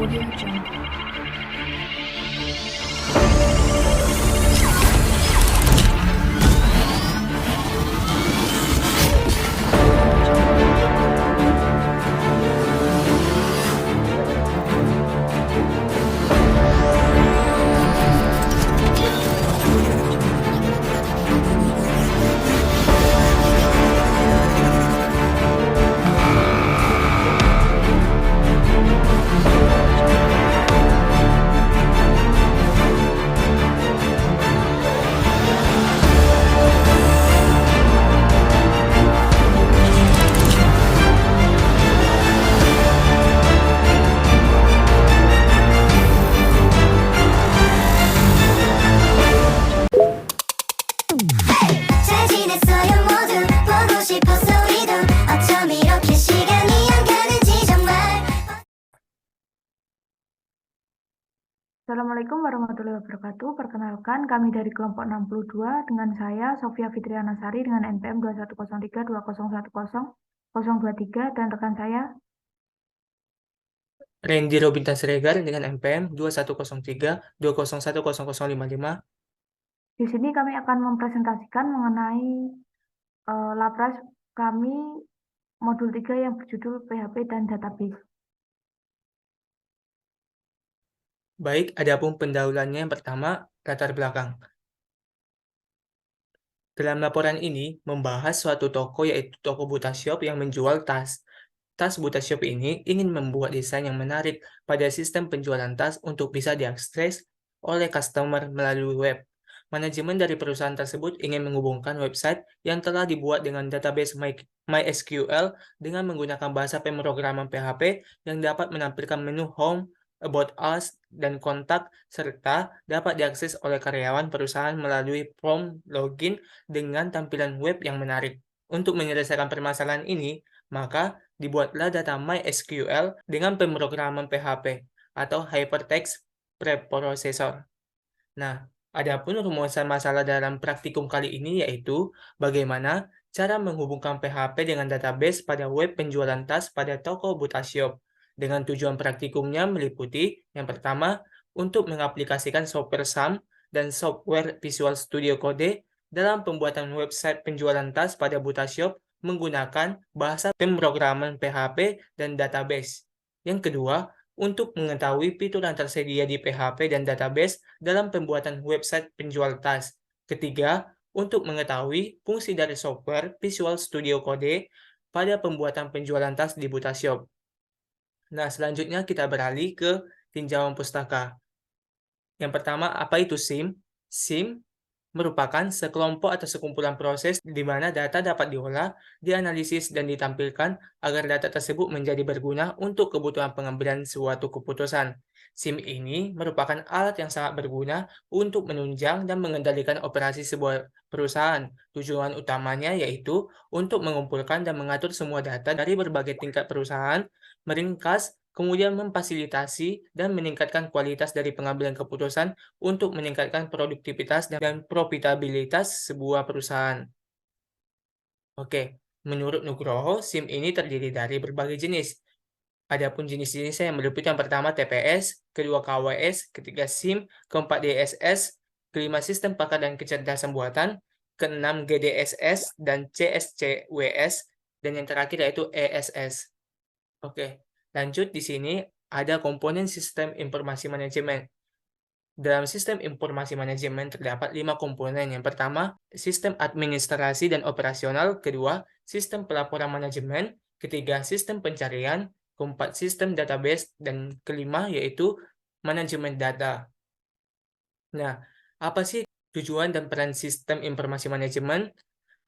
Audio Jungle. 잘 지냈어요 모두 보고 싶어서 우리도 어쩜 이렇게 시간이 안 가는지 정말. Assalamualaikum warahmatullahi wabarakatuh. Perkenalkan, kami dari kelompok 62 dengan saya Sofia Fitriana Sari dengan NPM 210320100023 dan rekan saya. Randy Robintan Siregar dengan NPM 210320100055. Di sini kami akan mempresentasikan mengenai labras kami modul 3 yang berjudul PHP dan Database. Baik, adapun pendahuluannya yang pertama, latar belakang. Dalam laporan ini membahas suatu toko yaitu toko Butashop yang menjual tas. Tas Butashop ini ingin membuat desain yang menarik pada sistem penjualan tas untuk bisa diakses oleh customer melalui web. Manajemen dari perusahaan tersebut ingin menghubungkan website yang telah dibuat dengan database MySQL dengan menggunakan bahasa pemrograman PHP yang dapat menampilkan menu Home, About Us, dan kontak, serta dapat diakses oleh karyawan perusahaan melalui form login dengan tampilan web yang menarik. Untuk menyelesaikan permasalahan ini, maka dibuatlah data MySQL dengan pemrograman PHP atau Hypertext Preprocessor. Nah, adapun rumusan masalah dalam praktikum kali ini yaitu bagaimana cara menghubungkan PHP dengan database pada web penjualan tas pada toko Butashop. Dengan tujuan praktikumnya meliputi yang pertama, untuk mengaplikasikan software SAM dan software Visual Studio Code dalam pembuatan website penjualan tas pada Butashop menggunakan bahasa pemrograman PHP dan database. Yang kedua, untuk mengetahui fitur yang tersedia di PHP dan database dalam pembuatan website penjual tas. Ketiga, untuk mengetahui fungsi dari software Visual Studio Code pada pembuatan penjualan tas di Butashop. Nah, selanjutnya kita beralih ke tinjauan pustaka. Yang pertama, apa itu SIM? SIM merupakan sekelompok atau sekumpulan proses di mana data dapat diolah, dianalisis, dan ditampilkan agar data tersebut menjadi berguna untuk kebutuhan pengambilan suatu keputusan. SIM ini merupakan alat yang sangat berguna untuk menunjang dan mengendalikan operasi sebuah perusahaan. Tujuan utamanya yaitu untuk mengumpulkan dan mengatur semua data dari berbagai tingkat perusahaan, meringkas, kemudian memfasilitasi dan meningkatkan kualitas dari pengambilan keputusan untuk meningkatkan produktivitas dan profitabilitas sebuah perusahaan. Oke, menurut Nugroho, SIM ini terdiri dari berbagai jenis. Adapun jenis-jenisnya yang meliputi yang pertama TPS, kedua KWS, ketiga SIM, keempat DSS, kelima sistem paket dan kecerdasan buatan, keenam GDSS dan CSCWS, dan yang terakhir yaitu ESS. Oke, lanjut di sini ada komponen sistem informasi manajemen. Dalam sistem informasi manajemen terdapat 5 komponen. Yang pertama, sistem administrasi dan operasional. Kedua, sistem pelaporan manajemen. Ketiga, sistem pencarian. Keempat, sistem database. Dan kelima, yaitu manajemen data. Nah, apa sih tujuan dan peran sistem informasi manajemen?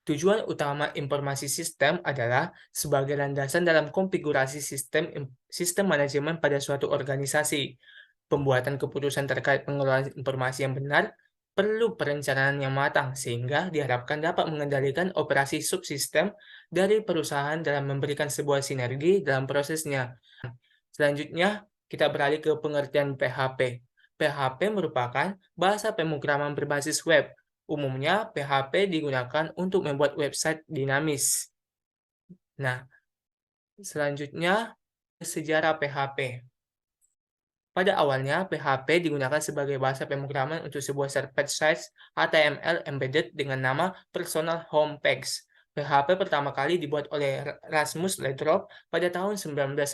Tujuan utama informasi sistem adalah sebagai landasan dalam konfigurasi sistem manajemen pada suatu organisasi. Pembuatan keputusan terkait pengelolaan informasi yang benar perlu perencanaan yang matang sehingga diharapkan dapat mengendalikan operasi subsistem dari perusahaan dalam memberikan sebuah sinergi dalam prosesnya. Selanjutnya, kita beralih ke pengertian PHP. PHP merupakan bahasa pemrograman berbasis web. Umumnya, PHP digunakan untuk membuat website dinamis. Nah, selanjutnya, sejarah PHP. Pada awalnya, PHP digunakan sebagai bahasa pemrograman untuk sebuah server-side HTML embedded dengan nama Personal Home Page. PHP pertama kali dibuat oleh Rasmus Lathrop pada tahun 1995.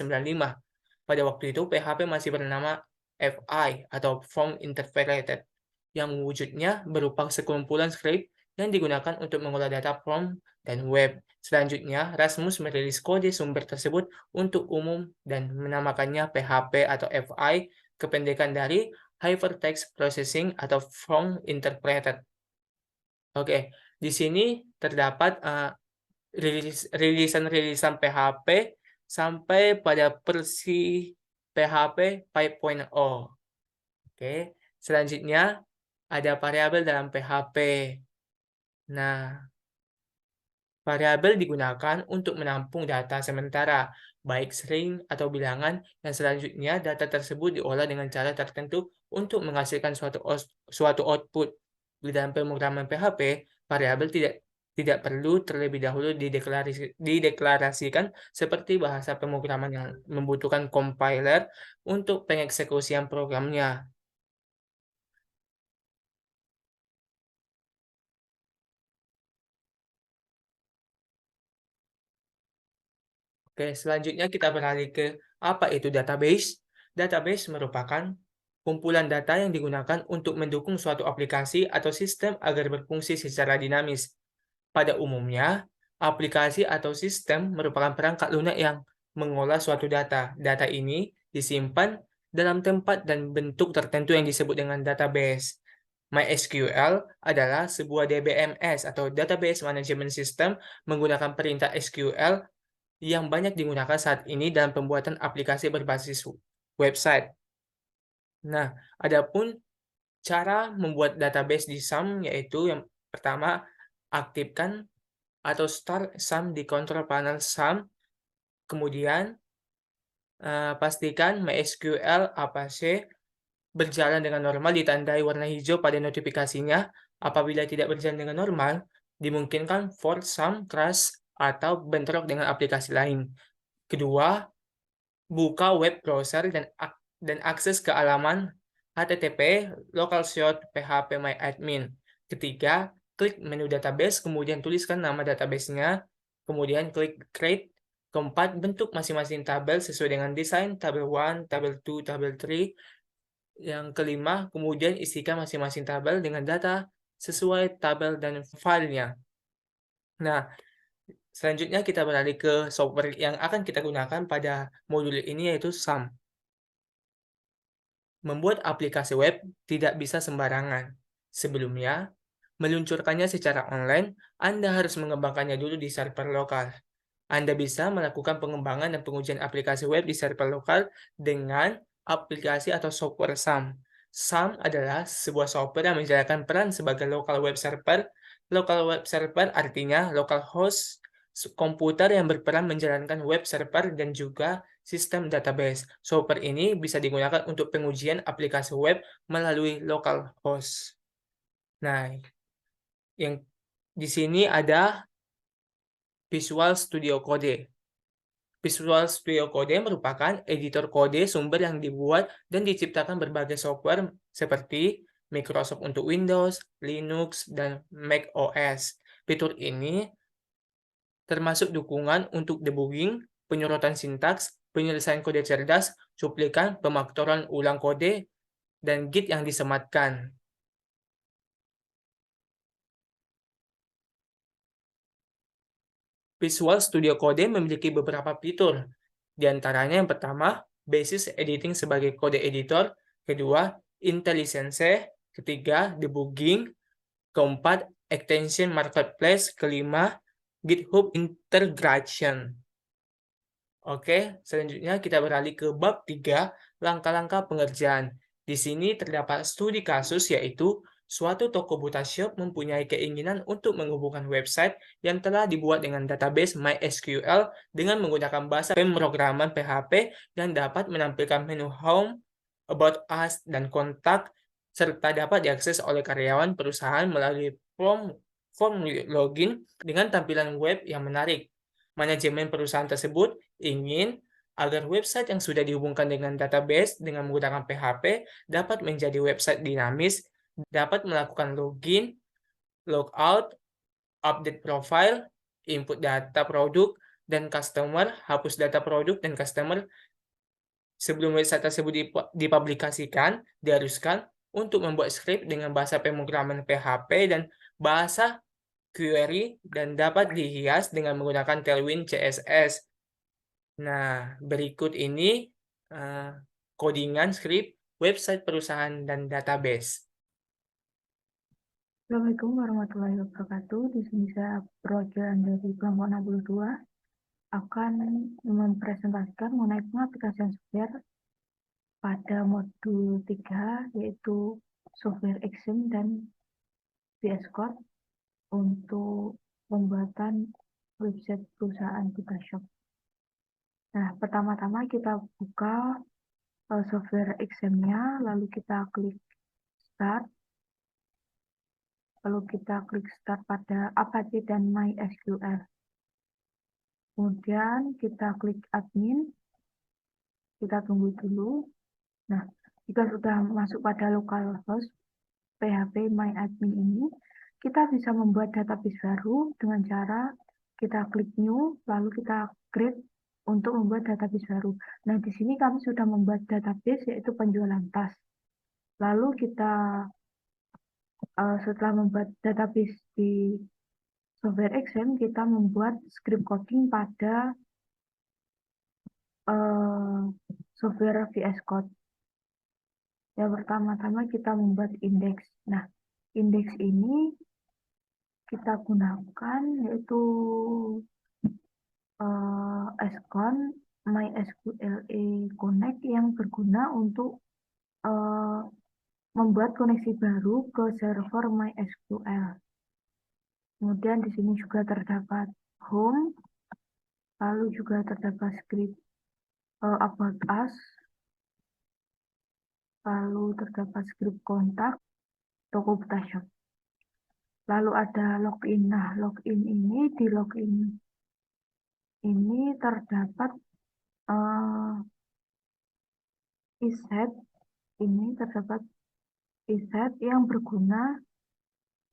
Pada waktu itu, PHP masih bernama FI atau Form Interpreted, yang wujudnya berupa sekumpulan skrip yang digunakan untuk mengolah data form dan web. Selanjutnya, Rasmus merilis kode sumber tersebut untuk umum dan menamakannya PHP atau FI, kependekan dari Hypertext Processing atau Form Interpreted. Oke, di sini terdapat rilisan-rilisan PHP sampai pada versi PHP 5.0. Oke, selanjutnya ada variabel dalam PHP. Nah, variabel digunakan untuk menampung data sementara, baik string atau bilangan, dan selanjutnya data tersebut diolah dengan cara tertentu untuk menghasilkan suatu output. Di dalam pemrograman PHP, variabel tidak perlu terlebih dahulu dideklarasikan seperti bahasa pemrograman yang membutuhkan compiler untuk pengeksekusian programnya. Oke, selanjutnya kita beralih ke apa itu database. Database merupakan kumpulan data yang digunakan untuk mendukung suatu aplikasi atau sistem agar berfungsi secara dinamis. Pada umumnya, aplikasi atau sistem merupakan perangkat lunak yang mengolah suatu data. Data ini disimpan dalam tempat dan bentuk tertentu yang disebut dengan database. MySQL adalah sebuah DBMS atau Database Management System menggunakan perintah SQL yang banyak digunakan saat ini dalam pembuatan aplikasi berbasis website. Nah, adapun cara membuat database di SAM yaitu yang pertama, aktifkan atau start SAM di control panel SAM. Kemudian, pastikan MySQL Apache berjalan dengan normal ditandai warna hijau pada notifikasinya. Apabila tidak berjalan dengan normal, dimungkinkan for SAM crash atau bentrok dengan aplikasi lain. Kedua, buka web browser dan akses ke halaman HTTP localhost php-myadmin. Ketiga, klik menu database, kemudian tuliskan nama database-nya, kemudian klik create. Keempat, bentuk masing-masing tabel sesuai dengan desain tabel 1, tabel 2, tabel 3. Yang kelima, kemudian isikan masing-masing tabel dengan data sesuai tabel dan filenya. Nah, selanjutnya kita beralih ke software yang akan kita gunakan pada modul ini yaitu SAM. Membuat aplikasi web tidak bisa sembarangan. Sebelumnya, meluncurkannya secara online, Anda harus mengembangkannya dulu di server lokal. Anda bisa melakukan pengembangan dan pengujian aplikasi web di server lokal dengan aplikasi atau software SAM. SAM adalah sebuah software yang menjalankan peran sebagai local web server. Local web server artinya local host komputer yang berperan menjalankan web server dan juga sistem database. Software ini bisa digunakan untuk pengujian aplikasi web melalui localhost. Nah, yang di sini ada Visual Studio Code. Visual Studio Code merupakan editor kode sumber yang dibuat dan diciptakan berbagai software seperti Microsoft untuk Windows, Linux, dan Mac OS. Fitur ini termasuk dukungan untuk debugging, penyurutan sintaks, penyelesaian kode cerdas, cuplikan, pemaktoran ulang kode, dan Git yang disematkan. Visual Studio Code memiliki beberapa fitur. Di antaranya yang pertama, basis editing sebagai kode editor, kedua, IntelliSense, ketiga, debugging, keempat, extension marketplace, kelima, GitHub integration. Oke, selanjutnya kita beralih ke bab 3, langkah-langkah pengerjaan. Di sini terdapat studi kasus yaitu suatu toko buta shop mempunyai keinginan untuk menghubungkan website yang telah dibuat dengan database MySQL dengan menggunakan bahasa pemrograman PHP yang dapat menampilkan menu Home, About Us, dan Kontak, serta dapat diakses oleh karyawan perusahaan melalui form login dengan tampilan web yang menarik. Manajemen perusahaan tersebut ingin Agar website yang sudah dihubungkan dengan database dengan menggunakan PHP dapat menjadi website dinamis, dapat melakukan login, logout, update profile, input data produk dan customer, hapus data produk dan customer. Sebelum website tersebut dipublikasikan, diharuskan untuk membuat script dengan bahasa pemrograman PHP dan bahasa query dan dapat dihias dengan menggunakan Tailwind CSS. Nah, berikut ini codingan script website perusahaan dan database. Assalamualaikum warahmatullahi wabarakatuh. Di sini saya perwakilan dari kelompok 62 akan mempresentasikan mengenai pengaplikasian software pada modul 3 yaitu software exam dan VS Code untuk pembuatan website perusahaan Butashop. Nah, pertama-tama kita buka software exam-nya, lalu kita klik start. Lalu kita klik start pada Apache dan MySQL. Kemudian kita klik admin. Kita tunggu dulu. Nah, jika sudah masuk pada localhost PHP MyAdmin ini, kita bisa membuat database baru dengan cara kita klik new, lalu kita create untuk membuat database baru. Nah, di sini kami sudah membuat database yaitu penjualan tas. Lalu kita setelah membuat database di software exam, kita membuat script coding pada software VS Code. Yang pertama-tama kita membuat indeks. Nah, indeks ini kita gunakan yaitu Scon MySQL Connect yang berguna untuk membuat koneksi baru ke server MySQL. Kemudian di sini juga terdapat home, lalu juga terdapat script about us, lalu terdapat script kontak toko Butashop. Lalu ada login. Nah, login ini di login ini terdapat iset. Ini terdapat iset yang berguna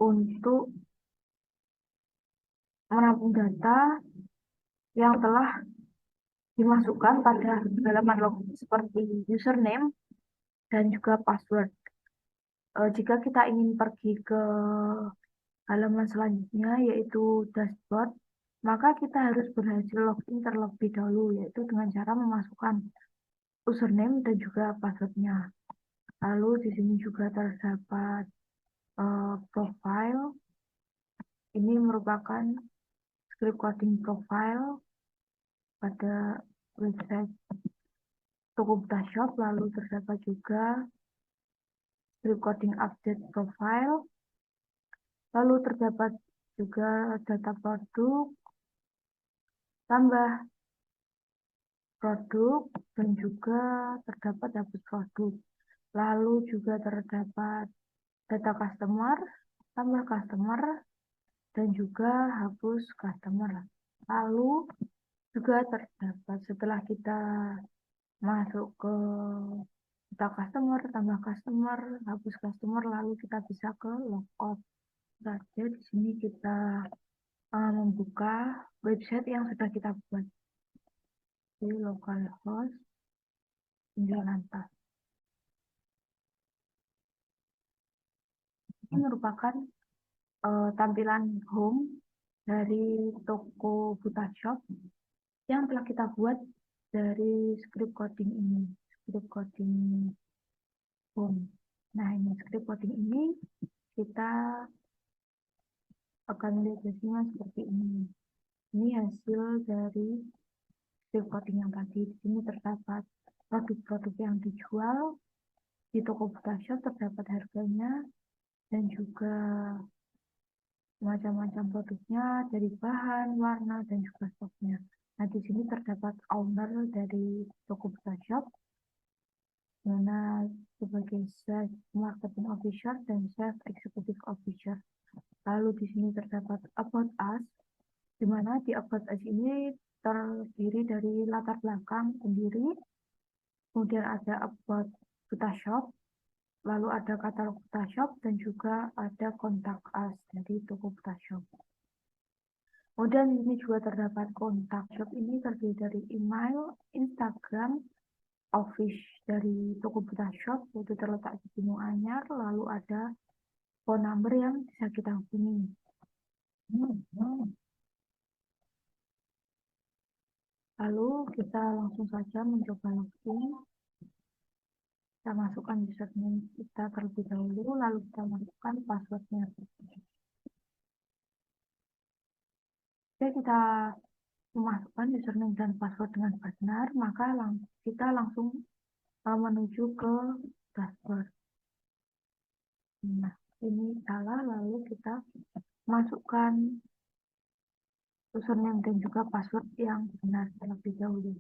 untuk menampung data yang telah dimasukkan pada halaman login seperti username dan juga password. Jika kita ingin pergi ke halaman selanjutnya yaitu dashboard, maka kita harus berhasil login terlebih dahulu yaitu dengan cara memasukkan username dan juga passwordnya. Lalu di sini juga terdapat profile. Ini merupakan script coding profile pada website toko Butashop. Lalu terdapat juga script coding update profile. Lalu terdapat juga data produk, tambah produk, dan juga terdapat dapur produk. Lalu juga terdapat data customer, tambah customer, dan juga hapus customer. Lalu juga terdapat setelah kita masuk ke data customer, tambah customer, hapus customer, lalu kita bisa ke logout. Saja di sini kita membuka website yang sudah kita buat di localhost penjualan tas. Ini merupakan tampilan home dari toko Butashop yang telah kita buat dari script coding ini, script coding home. Nah, ini script coding ini kita akan lihat hasilnya seperti ini. Ini hasil dari script coding yang tadi. Di sini terdapat produk-produk yang dijual di toko Butashop, terdapat harganya dan juga macam-macam produknya dari bahan, warna, dan juga stoknya. Nah, di sini terdapat owner dari toko Butashop, mana sebagai Chief Marketing Officer dan Chief Executive Officer. Lalu di sini terdapat About Us, di mana di About Us ini terdiri dari latar belakang sendiri, kemudian ada about Butashop, lalu ada katalog Butashop, dan juga ada kontak us dari toko Butashop. Kemudian ini juga terdapat kontak shop ini terdiri dari email, Instagram, office dari toko Butashop, itu terletak di Gunung Anyar, lalu ada phone number yang bisa kita hubungi. Lalu kita langsung saja mencoba login. Kita masukkan username kita terlebih dahulu, lalu kita masukkan passwordnya. Jika kita memasukkan username dan password dengan benar, maka kita langsung menuju ke dashboard. Nah, ini salah, lalu kita masukkan username dan juga password yang benar terlebih dahulu.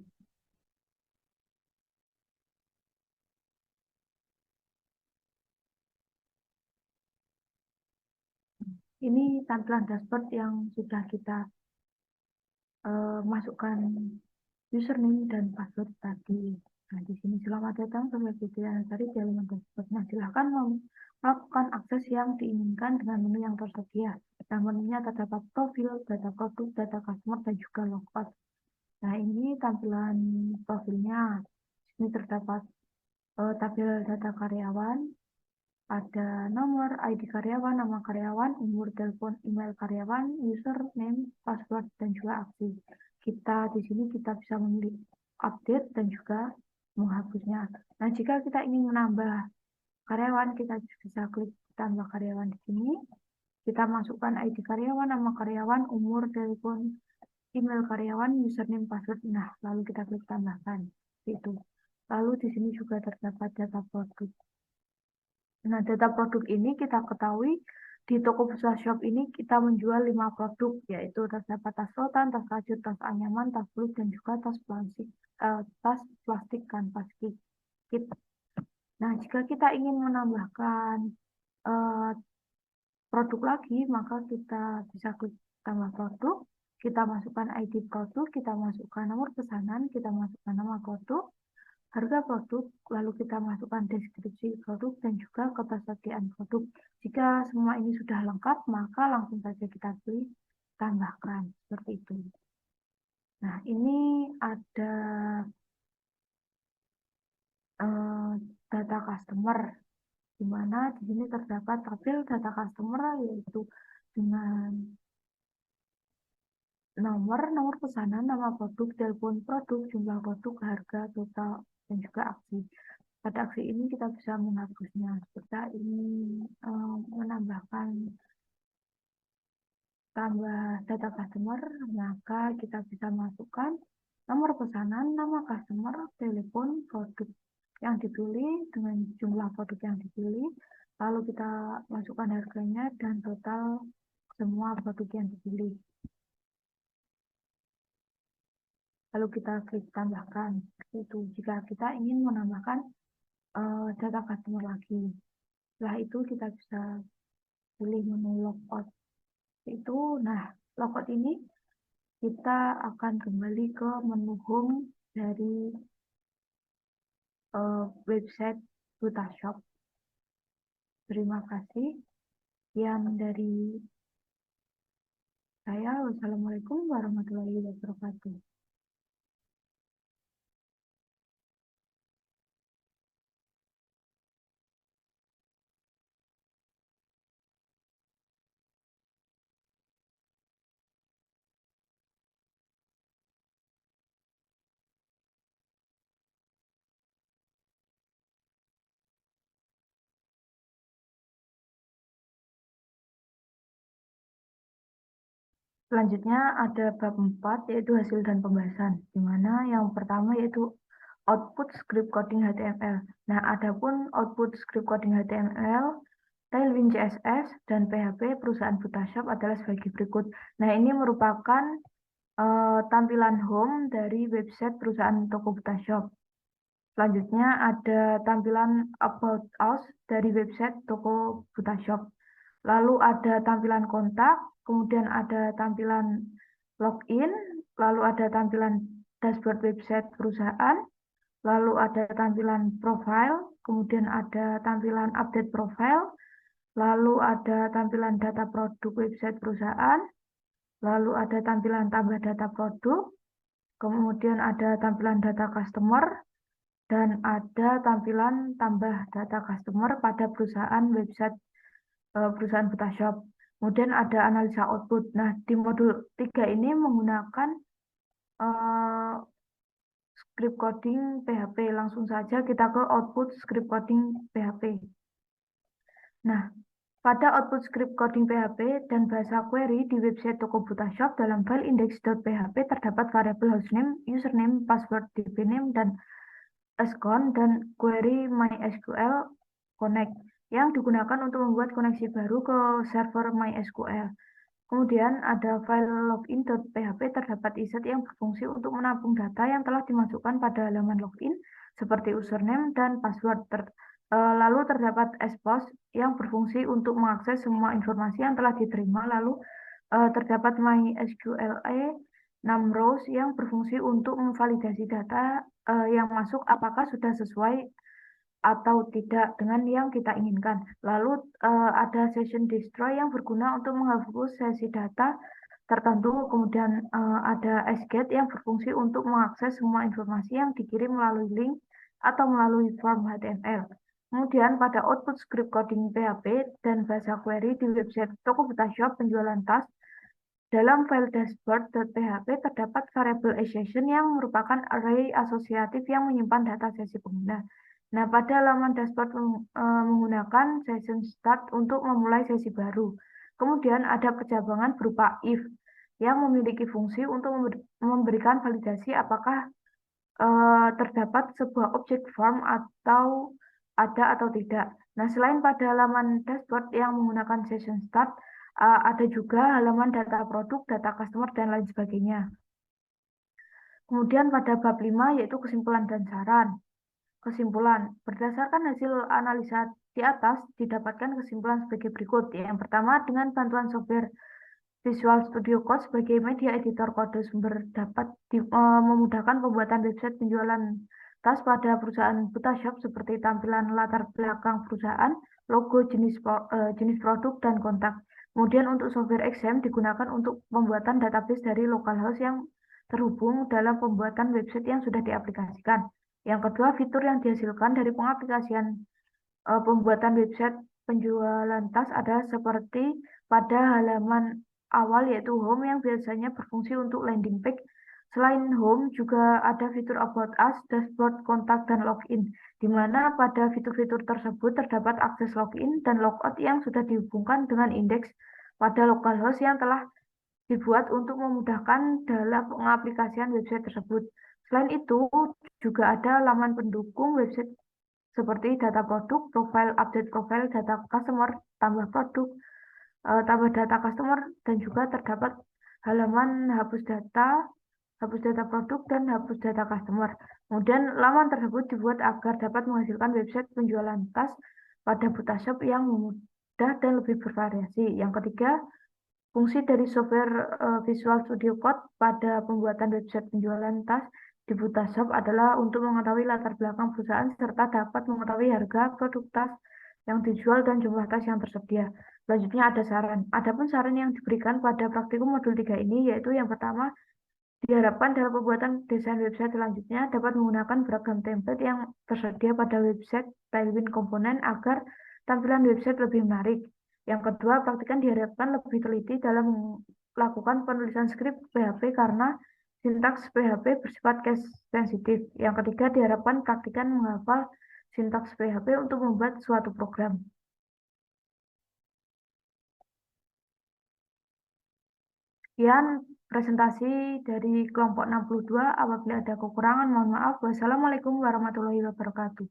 Ini tampilan dashboard yang sudah kita masukkan username dan password tadi. Nah, di sini selamat datang Sobat Fitria Nasari di halaman dashboard. Nah, silahkan melakukan akses yang diinginkan dengan menu yang tersedia. Nah, menunya terdapat profil, data produk, data customer, dan juga logout. Nah, ini tampilan profilnya. Ini terdapat tabel data karyawan, ada nomor ID karyawan, nama karyawan, umur, telepon, email karyawan, username, password, dan juga aksi. Kita di sini kita bisa memilih update dan juga menghapusnya. Nah, jika kita ingin menambah karyawan, kita bisa klik tambah karyawan di sini. Kita masukkan ID karyawan, nama karyawan, umur, telepon, email karyawan, username, password. Nah, lalu kita klik tambahkan. Itu. Lalu di sini juga terdapat data produk. Nah, data produk ini kita ketahui di toko Butashop ini kita menjual 5 produk, yaitu terdapat tas rotan, tas kajut, tas anyaman, tas blus, dan juga tas plastik kanvas kit. Nah, jika kita ingin menambahkan produk lagi, maka kita bisa klik tambah produk, kita masukkan ID produk, kita masukkan nomor pesanan, kita masukkan nama produk, harga produk, lalu kita masukkan deskripsi produk dan juga ketersediaan produk. Jika semua ini sudah lengkap, maka langsung saja kita pilih tambahkan, seperti itu. Nah, ini ada data customer, di mana di sini terdapat tabel data customer, yaitu dengan nomor pesanan, nama produk, telepon produk, jumlah produk, harga total, dan juga aksi. Pada aksi ini kita bisa menghapusnya. Kita ingin menambahkan tambah data customer, maka kita bisa masukkan nomor pesanan, nama customer, telepon, produk yang dipilih dengan jumlah produk yang dipilih, lalu kita masukkan harganya dan total semua produk yang dipilih. Lalu kita klik tambahkan. Itu jika kita ingin menambahkan data customer lagi. Setelah itu kita bisa pilih menu logout. Nah, logout ini kita akan kembali ke menu home dari website Butashop. Terima kasih. Sekian dari saya. Wassalamualaikum warahmatullahi wabarakatuh. Selanjutnya ada bab 4, yaitu hasil dan pembahasan, di mana yang pertama yaitu output script coding HTML. Nah, adapun output script coding HTML, Tailwind CSS, dan PHP perusahaan Butashop adalah sebagai berikut. Nah, ini merupakan tampilan home dari website perusahaan toko Butashop. Selanjutnya ada tampilan About Us dari website toko Butashop. Lalu ada tampilan kontak, kemudian ada tampilan login, lalu ada tampilan dashboard website perusahaan, lalu ada tampilan profile, kemudian ada tampilan update profile, lalu ada tampilan data produk website perusahaan, lalu ada tampilan tambah data produk, kemudian ada tampilan data customer, dan ada tampilan tambah data customer pada perusahaan website perusahaan Butashop. Kemudian ada analisa output. Nah, di modul 3 ini menggunakan script coding PHP. Langsung saja kita ke output script coding PHP. Nah, pada output script coding PHP dan bahasa query di website toko Butashop dalam file index.php terdapat variabel hostname, username, password, dbname, dan account dan query MySQL Connect yang digunakan untuk membuat koneksi baru ke server MySQL. Kemudian ada file login.php terdapat iset yang berfungsi untuk menampung data yang telah dimasukkan pada halaman login seperti username dan password. Lalu terdapat expose yang berfungsi untuk mengakses semua informasi yang telah diterima. Lalu terdapat MySQL 6 rows yang berfungsi untuk memvalidasi data yang masuk apakah sudah sesuai atau tidak dengan yang kita inginkan. Lalu ada session destroy yang berguna untuk menghapus sesi data tertentu. Kemudian ada sget yang berfungsi untuk mengakses semua informasi yang dikirim melalui link atau melalui form HTML. Kemudian pada output script coding PHP dan bahasa query di website toko Butashop penjualan tas, dalam file dashboard.php terdapat variabel session yang merupakan array asosiatif yang menyimpan data sesi pengguna. Nah, pada halaman dashboard menggunakan session start untuk memulai sesi baru. Kemudian ada percabangan berupa if yang memiliki fungsi untuk memberikan validasi apakah terdapat sebuah objek form atau ada atau tidak. Nah, selain pada halaman dashboard yang menggunakan session start, ada juga halaman data produk, data customer, dan lain sebagainya. Kemudian pada bab 5 yaitu kesimpulan dan saran. Kesimpulan, berdasarkan hasil analisa di atas, didapatkan kesimpulan sebagai berikut. Yang pertama, dengan bantuan software Visual Studio Code sebagai media editor kode sumber dapat memudahkan pembuatan website penjualan tas pada perusahaan Butashop seperti tampilan latar belakang perusahaan, logo, jenis produk, dan kontak. Kemudian untuk software XAMPP digunakan untuk pembuatan database dari localhost yang terhubung dalam pembuatan website yang sudah diaplikasikan. Yang kedua, fitur yang dihasilkan dari pengaplikasian pembuatan website penjualan tas adalah seperti pada halaman awal yaitu home yang biasanya berfungsi untuk landing page. Selain home juga ada fitur about us, dashboard, kontak, dan login, di mana pada fitur-fitur tersebut terdapat akses login dan logout yang sudah dihubungkan dengan indeks pada localhost yang telah dibuat untuk memudahkan dalam pengaplikasian website tersebut. Selain itu, juga ada laman pendukung website seperti data produk, profile, update profile, data customer, tambah produk, tambah data customer, dan juga terdapat halaman hapus data produk, dan hapus data customer. Kemudian laman tersebut dibuat agar dapat menghasilkan website penjualan tas pada Butashop yang mudah dan lebih bervariasi. Yang ketiga, fungsi dari software Visual Studio Code pada pembuatan website penjualan tas di Butashop adalah untuk mengetahui latar belakang perusahaan serta dapat mengetahui harga produk tas yang dijual dan jumlah tas yang tersedia. Selanjutnya ada saran. Adapun saran yang diberikan pada praktikum modul 3 ini yaitu yang pertama, diharapkan dalam pembuatan desain website selanjutnya dapat menggunakan beragam template yang tersedia pada website Tailwind komponen agar tampilan website lebih menarik. Yang kedua, praktikan diharapkan lebih teliti dalam melakukan penulisan skrip PHP karena sintaks PHP bersifat case sensitif. Yang ketiga, diharapkan praktikan menghafal sintaks PHP untuk membuat suatu program. Sekian presentasi dari kelompok 62. Apabila ada kekurangan, mohon maaf. Wassalamualaikum warahmatullahi wabarakatuh.